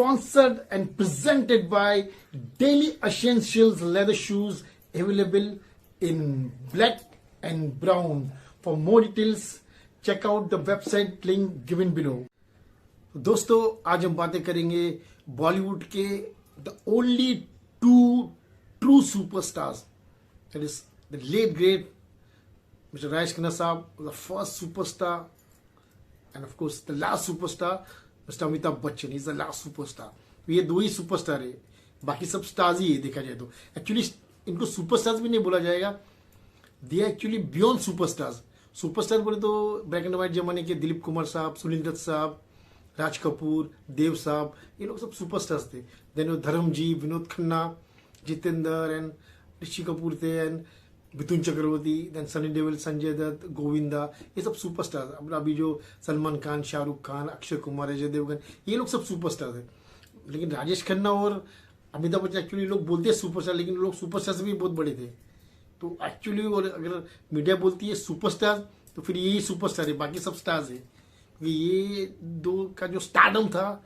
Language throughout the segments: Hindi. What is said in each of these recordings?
sponsored and presented by Daily Essentials leather shoes available in black and brown. For more details, check out the website link given below. दोस्तों आज हम बातें करेंगे बॉलीवुड के the only two true superstars, that is the late great mister Rajesh Khanna साहब, the first superstar, and of course the last superstar mister Amitabh Bachchan is the last superstar. ये दो ही सुपरस्टार है, बाकी सब स्टार्स ही है देखा जाए तो। एक्चुअली इनको सुपरस्टार्स भी नहीं बोला जाएगा, they are actually beyond superstars. Superstar बोले तो ब्लैक एंड व्हाइट जमाने के दिलीप कुमार साहब, सुनील दत्त साहब, राज कपूर, देव साहब, ये लोग सब सुपरस्टार्स थे। देन धर्मजी, विनोद खन्ना, जितेंद्र एंड ऋषि कपूर थे, एंड मिथुन चक्रवर्ती, देन सनी देओल, संजय दत्त, गोविंदा, ये सब सुपरस्टार। अब अभी जो सलमान खान, शाहरुख खान, अक्षय कुमार, अजय देवगन, ये लोग सब सुपरस्टार थे। लेकिन राजेश खन्ना और अमिताभ बच्चन एक्चुअली लोग बोलते हैं सुपरस्टार, लेकिन लोग सुपरस्टार से भी बहुत बड़े थे। तो एक्चुअली और अगर मीडिया बोलती है सुपरस्टार तो फिर यही सुपरस्टार है, बाकी सब स्टार्स है। क्योंकि ये दो का जो स्टारडम था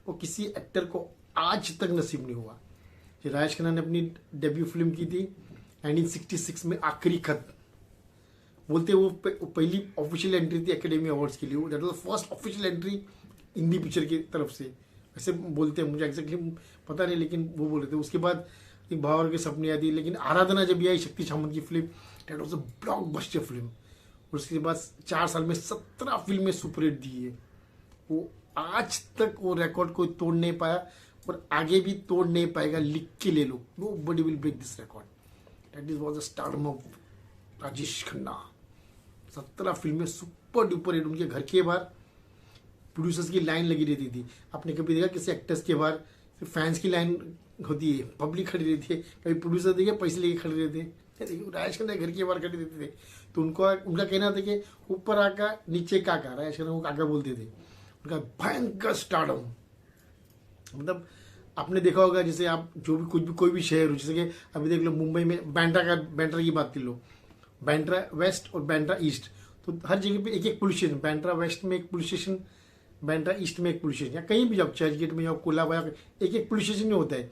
वो किसी एक्टर को आज तक नसीब नहीं हुआ। राजेश खन्ना ने अपनी डेब्यू फिल्म की थी 1966 में, आखिरी खत बोलते वो पहली ऑफिशियल एंट्री थी एकेडमी अवार्ड्स के लिए। That was the first official entry Hindi picture की तरफ से, ऐसे बोलते हैं, मुझे एग्जैक्टली पता नहीं, लेकिन वो बोल रहे थे। उसके बाद एक भावर के सपने आई थी, लेकिन आराधना जब आई शक्ति सामंत की film, that was a blockbuster film. और उसके बाद 4 साल में 17 फिल्में सुपरहिट दी है। वो आज तक वो रिकॉर्ड कोई तोड़ नहीं पाया और आगे भी तोड़ नहीं पाएगा। लिख के ले लो, nobody will break this record. That is was the stardom of Rajesh Khanna. 17 फिल्में सुपर डुपर हिट। उनके घर के बाहर प्रोड्यूसर्स की लाइन लगी रहती थी। आपने कभी देखा किसी एक्टर्स के बाहर फैंस की लाइन होती है, पब्लिक खड़ी रहती है, कभी प्रोड्यूसर देखे पैसे लेके खड़े रहते हैं। राजेश खन्ना घर के बाहर खड़े रहते थे, तो उनका कहना था कि ऊपर आका नीचे काका, राजेश खन्ना को काका बोलते थे। उनका भयंकर स्टारडम, मतलब आपने देखा होगा, जैसे आप जो भी कुछ भी कोई भी शहर हो, जैसे कि अभी देख लो मुंबई में बैंड्रा की बात कर लो, बैंड्रा वेस्ट और बैंड्रा ईस्ट, तो हर जगह पे एक एक पुलिस स्टेशन। बैंड्रा वेस्ट में एक पुलिस स्टेशन, बैंड्रा ईस्ट में एक पुलिस स्टेशन, या कहीं भी जाओ, चर्च गेट में जाओ, कोलाबा, एक एक पुलिस स्टेशन होता है।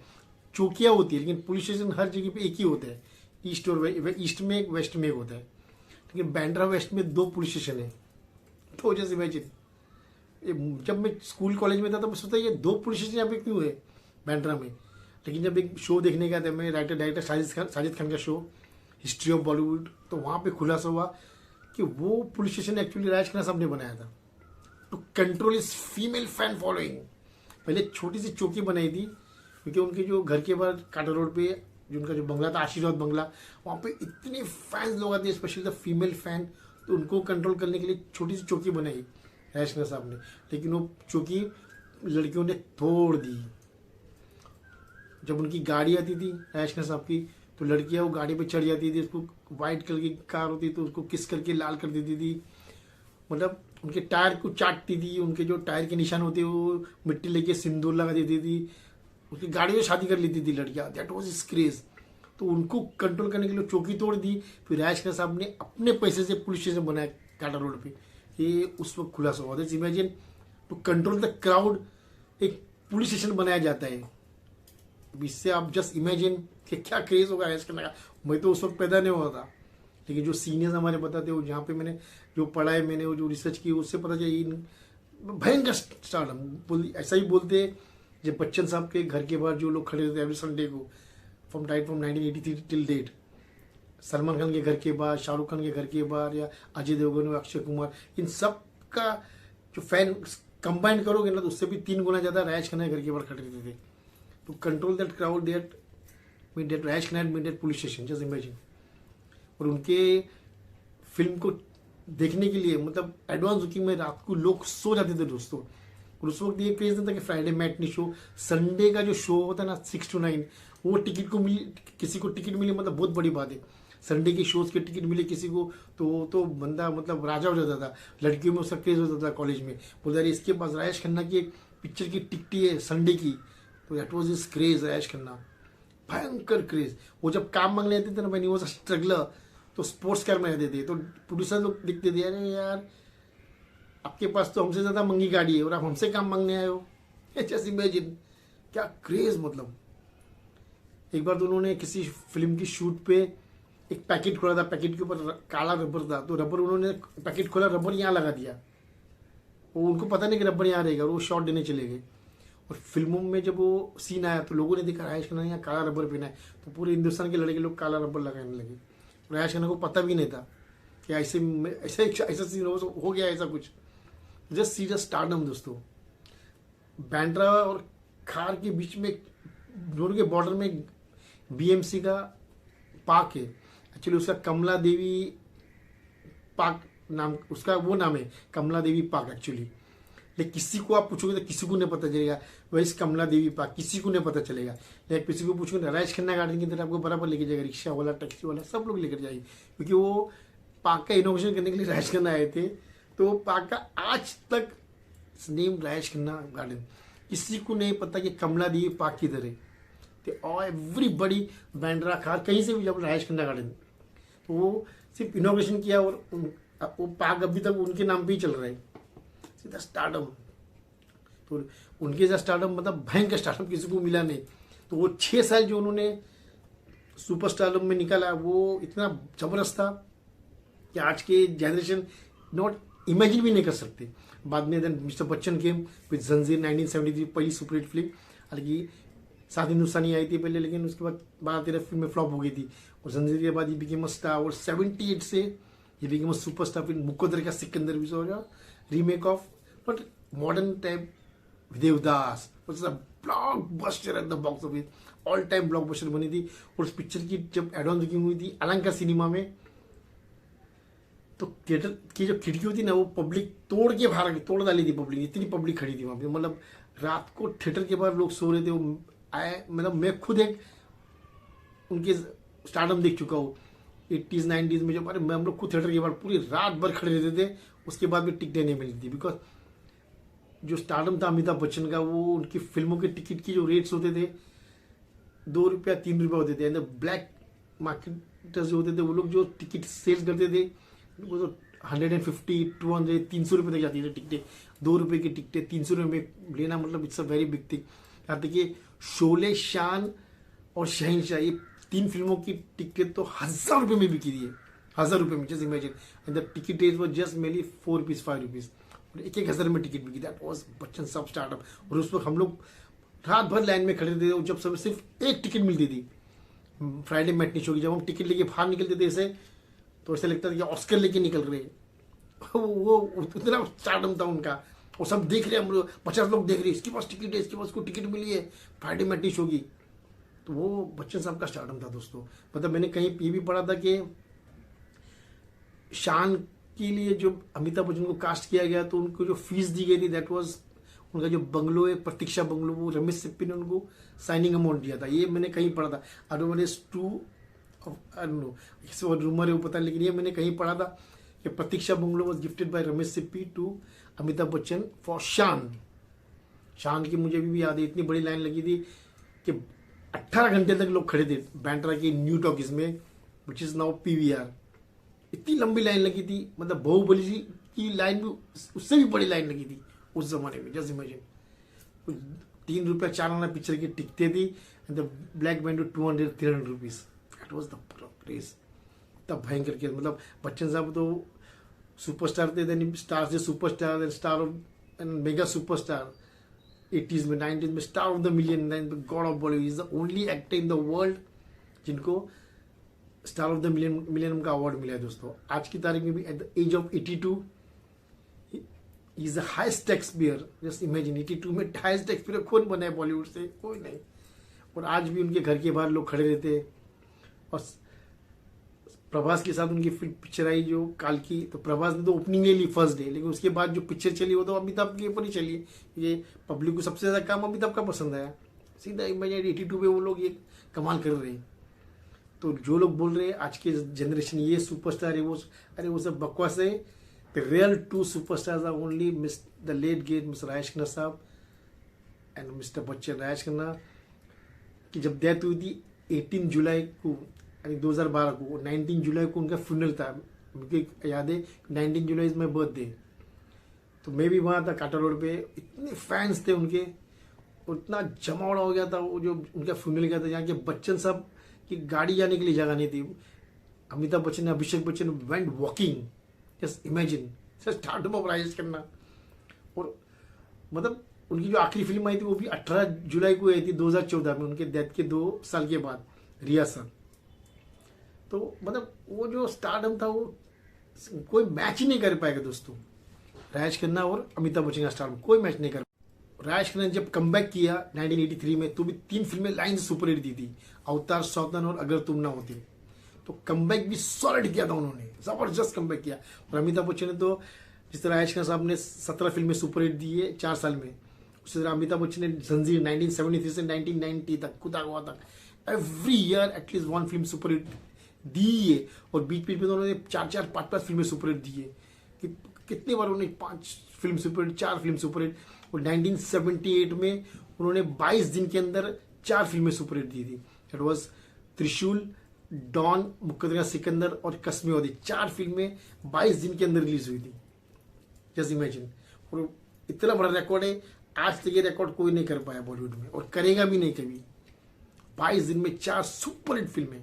चौकियाँ होती है, लेकिन पुलिस स्टेशन हर जगह पे एक ही होता है। ईस्ट और ईस्ट में एक, वेस्ट में एक होता है। लेकिन बैंड्रा वेस्ट में 2 पुलिस स्टेशन है। तो जैसे इमेजिन, जब मैं स्कूल कॉलेज में था तो मैं सोचता ये 2 पुलिस स्टेशन यहाँ पे क्यों है बैंड्रा में। लेकिन जब एक शो देखने गया था मैं, डायरेक्टर साजिद खान का शो हिस्ट्री ऑफ बॉलीवुड, तो वहाँ पे खुलासा हुआ कि वो police station actually Rajesh Khanna साहब ने बनाया था to control his female fan following. पहले छोटी सी चौकी बनाई थी, क्योंकि उनके जो घर के बाहर काटा रोड पे जो उनका जो बंगला था, आशीर्वाद बंगला, वहाँ पे इतने फैंस लोग आते हैं, स्पेशली द फीमेल फैन, तो उनको कंट्रोल करने के लिए छोटी सी चौकी बनाई राजेश खन्ना साहब ने। लेकिन वो चौकी लड़कियों ने तोड़ दी। जब उनकी गाड़ी आती थी राजेश खन्ना साहब की, तो लड़कियां वो गाड़ी पे चढ़ जाती थी, उसको व्हाइट कलर की कार होती तो उसको किस करके लाल कर देती थी, मतलब उनके टायर को चाटती थी, उनके जो टायर के निशान होते वो मिट्टी लेके सिंदूर लगा देती थी, उसकी गाड़ी में शादी कर लेती थी लड़कियां। That was his craze. तो उनको कंट्रोल करने के लिए चौकी तोड़ दी। फिर राजेश खन्ना साहब ने अपने पैसे से पुलिस स्टेशन बनाया काटा रोड पे। ये उस वक्त खुलासा हुआ था। Imagine, to control the crowd एक पुलिस स्टेशन बनाया जाता है। इससे आप जस्ट इमेजिन कि क्या क्रेज होगा राजेश खन्ना का। मैं तो उस वक्त पैदा नहीं हुआ था, लेकिन जो सीनियर्स हमारे बताते हो, जहाँ पे मैंने जो पढ़ा है, मैंने वो जो रिसर्च की, उससे पता चला भयंकर स्टारडम। ऐसा ही बोलते हैं जब बच्चन साहब के घर के बाहर जो लोग खड़े रहते एवरी संडे को from 1983 till date, Salman Khan के घर के बाहर, शाहरुख खान के घर के बाहर, या अजय देवगन, अक्षय कुमार, इन सब का जो फैन कंबाइन करोगे ना, तो उससे भी 3 गुना ज्यादा राजेश खन्ना के घर के बाहर खड़े रहते थे। To control that crowd, that Rajesh Khanna made that police station, just imagine। और उनके फिल्म को देखने के लिए, मतलब एडवांस बुकिंग में रात को लोग सो जाते थे दोस्तों। और उस वक्त ये क्रेज था कि फ्राइडे मैटनी शो, संडे का जो शो होता है ना 6 to 9, वो टिकट को मिली, किसी को टिकट मिली मतलब बहुत बड़ी बात है। संडे के शोज के टिकट मिले किसी को तो बंदा मतलब राजा हो जाता था। लड़कियों में उसका क्रेज होता था कॉलेज में, बोलता रहे इसके पास राजेश खन्ना की एक पिक्चर की टिकट है संडे की। तो that was his craze, Rajesh Khanna, भयंकर क्रेज। वो जब काम मांगने आते थे ना, when he was a struggler, तो स्पोर्ट्स कार में आते थे, तो प्रोड्यूसर लोग दिखते थे, अरे यार आपके पास तो हमसे ज्यादा महंगी गाड़ी है और आप हमसे काम मांगने आए हो। जस्ट इमेजिन, क्या क्रेज। मतलब एक बार तो उन्होंने किसी फिल्म की शूट पे एक पैकेट खोला था, पैकेट के ऊपर काला रबर था, तो रबर उन्होंने पैकेट खोला, रबर यहाँ लगा दिया। वो उनको पता नहीं कि रबर यहाँ रहेगा, और वो शॉट देने चले गए। और फिल्मों में जब वो सीन आया तो लोगों ने देखा राजेश खन्ना ने यहाँ काला रबर पहना है, तो पूरे हिंदुस्तान के लड़के लोग काला रबर लगाने लगे। राजेश खन्ना को पता भी नहीं था कि ऐसा सीन हो गया, ऐसा कुछ। जस्ट सी द स्टारडम दोस्तों। बांद्रा और खार के बीच में, दोनों के बॉर्डर में बीएमसी का पार्क है। एक्चुअली उसका कमला देवी पार्क नाम, उसका वो नाम है, कमला देवी पार्क एक्चुअली। लेकिन किसी को आप पूछोगे तो किसी को नहीं पता चलेगा वही कमला देवी पार्क, किसी को नहीं पता चलेगा। लेकिन किसी को पूछोगे राजेश खन्ना गार्डन की तरह आपको बराबर लेके जाएगा, रिक्शा वाला, टैक्सी वाला, सब लोग लेकर जाएंगे, क्योंकि वो पार्क का इनोवेशन करने के लिए राजेश खन्ना आए थे। तो पार्क का आज तक नेम राजेश खन्ना गार्डन, किसी को नहीं पता कि कमला देवी पार्क किधर है। तो एवरीबडी बांद्रा खार कहीं से भी जब राजेश खन्ना गार्डन, तो वो सिर्फ इनोवेशन किया और वो पार्क अभी तक उनके नाम पे ही चल रहा है। सीधा स्टारडम, तो उनके जैसा स्टारडम मतलब भयंकर स्टारडम किसी को मिला नहीं। तो वो 6 साल जो उन्होंने सुपर स्टारडम में निकाला, वो इतना जबरदस्त था कि आज के जनरेशन नॉट इमेजिन भी नहीं कर सकते। बाद में then mister Bachchan came with Zanjeer 1973, पहली सुपरहिट फिल्म। हालांकि 7 हिंदुस्तानी आई थी पहले, लेकिन उसके बाद 12-13 फिल्में फ्लॉप हो गई थी। और जंजीर के बाद ये बिकेम अ स्टार, और 78 से ये बिकेम अ सुपरस्टार। फिर मुकद्दर का सिकंदर भी होगा remake of, but modern type Devdas, blockbuster at the box office, all time blockbuster बनी थी। और उस पिक्चर की जब एडवांस बुकिंग हुई थी अलंकार सिनेमा में, तो थिएटर की जो खिड़की होती ना, वो पब्लिक तोड़ के बाहर तोड़ डाली थी पब्लिक, इतनी पब्लिक खड़ी थी वहां पे। मतलब रात को थिएटर के बाहर लोग सो रहे थे, वो आए, मतलब मैं खुद एक उनके स्टारडम देख चुका हूँ 80s 90s में। जब हम लोग खुद थिएटर के बाहर पूरी रात भर खड़े रहते थे, उसके बाद भी टिकटें नहीं मिलती थी। बिकॉज जो स्टारडम था अमिताभ बच्चन का, वो उनकी फिल्मों के टिकट की जो रेट्स होते थे 2 रुपया 3 रुपया होते थे। ब्लैक मार्केटर्स जो होते थे, वो लोग जो टिकट सेल करते थे, वो तो 150, 200, 300 रुपये तक जाती थी टिकटें। 2 रुपये की टिकटें 300 रुपये में लेना, मतलब it's a very big thing. यहाँ तक कि शोले, शान और शहंशाह, ये 3 फिल्मों की टिकट तो 1000 रुपये में बिकी थी, 1000 रुपये में। Just imagine, and the ticket rate was just mainly 4 rupees 5 rupees, और 1,000 में टिकट बिकी। दैट वाज बच्चन सब स्टार्टअप। और उस वक्त हम लोग रात भर लाइन में खड़े थे, और जब सब सिर्फ एक टिकट मिलती थी फ्राइडे मैटनी शो की, जब हम टिकट लेके बाहर निकलते थे ऐसे, तो ऐसे लगता था कि ऑस्कर लेके निकल रहे। वो इतना स्टारडम था उनका, और सब देख रहे, हम लोग 50 लोग देख रहे, इसके पास टिकट है, इसके पास को टिकट मिली है फ्राइडे मैटनी शो की। तो वो बच्चन साहब का स्टारडम था दोस्तों। मतलब मैंने कहीं ये भी पढ़ा था कि शान के लिए जो अमिताभ बच्चन को कास्ट किया गया, तो उनको जो फीस दी गई थी, दैट वाज उनका जो बंगलो है, प्रतीक्षा बंगलो, वो रमेश सिप्पी ने उनको साइनिंग अमाउंट दिया था। ये मैंने कहीं पढ़ा था। I don't know it's true, I don't know, it's rumour है, वो पता, लेकिन ये मैंने कहीं पढ़ा था कि Prateeksha bungalow was gifted by Ramesh Sippy to Amitabh Bachchan for Shaan. Shaan की मुझे भी याद है, इतनी बड़ी लाइन लगी थी कि 18 घंटे तक लोग खड़े थे बांद्रा की न्यू टॉकीज में, विच इज नाउ PVR। इतनी लंबी लाइन लगी थी, मतलब बाहुबली जी की लाइन भी उससे भी बड़ी लाइन लगी थी उस जमाने में। जस्ट इमेजिन, 3 रुपया 4 आना पिक्चर की टिकटें थी, and the black band 200-300 rupees. That was the craze, तब भयंकर केस। मतलब बच्चन साहब तो सुपरस्टार थे, देन स्टार से superstar, then star of and mega superstar 80s में, 90s में star of the millennium, god of Bollywood. Is the only actor in the world जिनको स्टार ऑफ द मिलियन का अवार्ड मिला है दोस्तों। आज की तारीख में भी at the age of 82 is the highest tax payer. Just imagine, 82 में हाईएस्ट टैक्स पेयर कौन बना है बॉलीवुड से? कोई नहीं। और आज भी उनके घर के बाहर लोग खड़े रहते हैं। और प्रभास के साथ उनकी पिक्चर आई जो काल की, तो प्रभास ने तो ओपनिंग ले ली फर्स्ट डे, लेकिन उसके बाद जो पिक्चर चली वो तो अमिताभ के ऊपर ही चली है। ये पब्लिक को सबसे ज्यादा काम अमिताभ का पसंद आया। सीधा इमेजिन 82 में वो लोग ये कमाल कर रहे हैं। तो जो लोग बोल रहे हैं आज के जनरेशन ये सुपरस्टार है, वो अरे वो सब बकवास है। The real 2 superstars are only the late great mister Rajesh Khanna साहब एंड मिस्टर बच्चन। राजेश खन्ना की जब डेथ हुई थी 18 जुलाई को, यानी 2012 को, 19 जुलाई को उनका फ्यूनरल था। मुझे याद है 19 जुलाई इज माई बर्थडे। तो मैं भी वहाँ था काटा रोड पे, इतने फैंस थे उनके। उतना जमावड़ा हो गया था, वो जो उनका फ्यूनरल गया था, यहाँ के बच्चन साहब की गाड़ी जाने के लिए जगह नहीं थी। Amitabh Bachchan, Abhishek Bachchan went walking, just imagine, startup of Rajesh Khanna. और मतलब उनकी जो आखिरी फिल्म आई थी वो भी 18 जुलाई को आई थी 2014 में, उनके डेथ के 2 साल के बाद, रिया सर। तो मतलब वो जो स्टारडम था वो कोई मैच ही नहीं कर पाएगा दोस्तों, राजेश खन्ना और अमिताभ बच्चन का स्टारडम कोई मैच नहीं कर। राजेश खन्ना ने जब कमबैक किया 1983 में, तो भी 3 फिल्में लाइन से सुपरहिट दी थी, अवतार, सावधान और अगर तुम ना होती। तो कमबैक भी सॉलिड किया था उन्होंने, जबरदस्त कमबैक किया। और अमिताभ बच्चन ने तो, जिस तरह राजेश खन्ना साहब ने 17 फिल्में सुपरहिट दी है 4 साल में, उसी तरह अमिताभ बच्चन ने जंजीर 1973 से 1990 तक, खुदा हुआ तक, एवरी ईयर एटलीस्ट 1 फिल्म सुपरहिट दी है। और बीच बीच में तो उन्होंने 4-4, 5-5 फिल्में सुपरहिट दी है। कितनी बार उन्होंने 5 फिल्म सुपरहिट, 4 फिल्म सुपरहिट। और 1978 में उन्होंने 22 दिन के अंदर 4 फिल्में सुपरहिट दी थी। इट वॉज त्रिशूल, डॉन, मुकद्दमा सिकंदर और कसमे-ए-वादी। 4 फिल्में 22 दिन के अंदर रिलीज हुई थी, जस्ट इमेजिन। और इतना बड़ा रिकॉर्ड है, आज तक ये रिकॉर्ड कोई नहीं कर पाया बॉलीवुड में, और करेगा भी नहीं कभी। 22 दिन में 4 सुपरहिट फिल्में।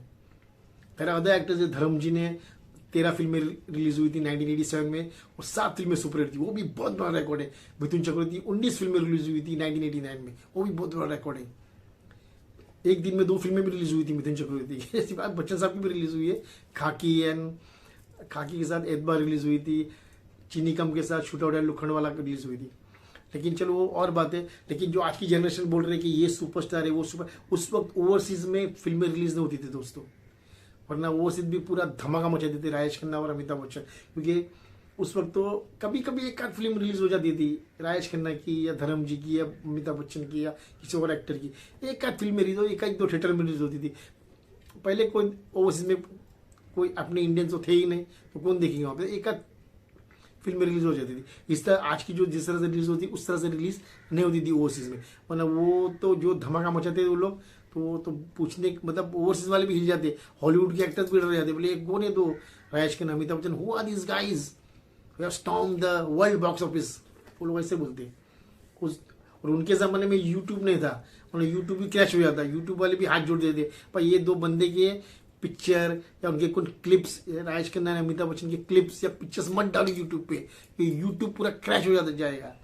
मेरा अदर एक्टर्स धर्म जी ने 13 फिल्में रिलीज हुई थी 1987 में, और 7 फिल्में सुपरहिट थी, वो भी बहुत बड़ा रिकॉर्ड है। मिथुन चक्रवर्ती 19 फिल्में रिलीज हुई थी 1989 में, वो भी बहुत बड़ा रिकॉर्ड है। एक दिन में 2 फिल्में भी रिलीज हुई थी मिथुन चक्रवर्ती की। ऐसी बात बच्चन साहब की भी रिलीज हुई है, खाकी के साथ एतबार रिलीज हुई थी, चीनी कम के साथ छूटा उड़ा लुखंड वाला रिलीज हुई थी। लेकिन चलो वो और बात है। लेकिन जो आज की जनरेशन बोल रहे हैं कि ये सुपरस्टार है, वो सुपर, उस वक्त ओवरसीज में फिल्में रिलीज नहीं होती थी दोस्तों, वरना ओवरसीज भी पूरा धमाका मचाते थे राजेश खन्ना और अमिताभ बच्चन। क्योंकि उस वक्त तो कभी कभी एक आध फिल्म रिलीज हो जाती थी, राजेश खन्ना की या धर्म जी की या अमिताभ बच्चन की या किसी और एक्टर की, एक आध फिल्म रिलीज हो, एक आध 2 थिएटर में रिलीज होती थी। पहले कोई ओवरसीज में कोई अपने इंडियंस तो थे ही नहीं, तो कौन देखेंगे वहाँ पे, एक आध फिल्में रिलीज हो जाती थी। इस तरह आज की जो जिस तरह से रिलीज होती उस तरह से रिलीज नहीं होती थी ओवरसीज में, वरना वो तो जो धमाका मचाते थे वो लोग, तो पूछने मतलब ओवरसीज वाले भी हिल जाते, हॉलीवुड के एक्टर्स भी डर जाते, बोले एक कौन है तो Rajesh Khanna, Amitabh Bachchan, who are this guys who have stormed the world box office, वो लोग ऐसे बोलते। और उनके जमाने में यूट्यूब नहीं था, उन्हें यूट्यूब भी क्रैश हो जाता, यूट्यूब वाले भी हाथ जोड़ देते, पर ये 2 बंदे के पिक्चर या उनके कुछ क्लिप्स, राजेश खन्ना ने अमिताभ बच्चन के क्लिप्स या पिक्चर्स मत डालो यूट्यूब पे, यूट्यूब पूरा क्रैश हो जाता जाएगा।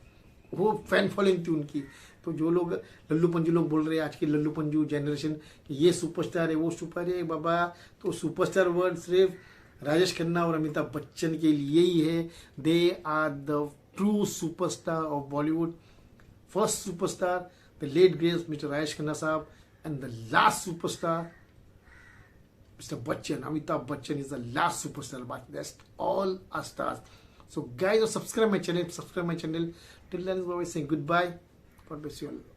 वो फैन फॉलोइंग थी उनकी। तो जो लोग लल्लू पंजू लोग बोल रहे हैं, आज की लल्लू पंजू जनरेशन, ये सुपरस्टार है वो सुपर है बाबा, तो सुपरस्टार वर्ड सिर्फ राजेश खन्ना और अमिताभ बच्चन के लिए ही है। They are the true superstar of Bollywood. First superstar the late great mister Rajesh Khanna साहब, and the last superstar Mr. Bachchan, Amitabh Bachchan is the last superstar, but that's all our stars. So guys, subscribe my channel. Till then, bye, saying goodbye. God bless you all.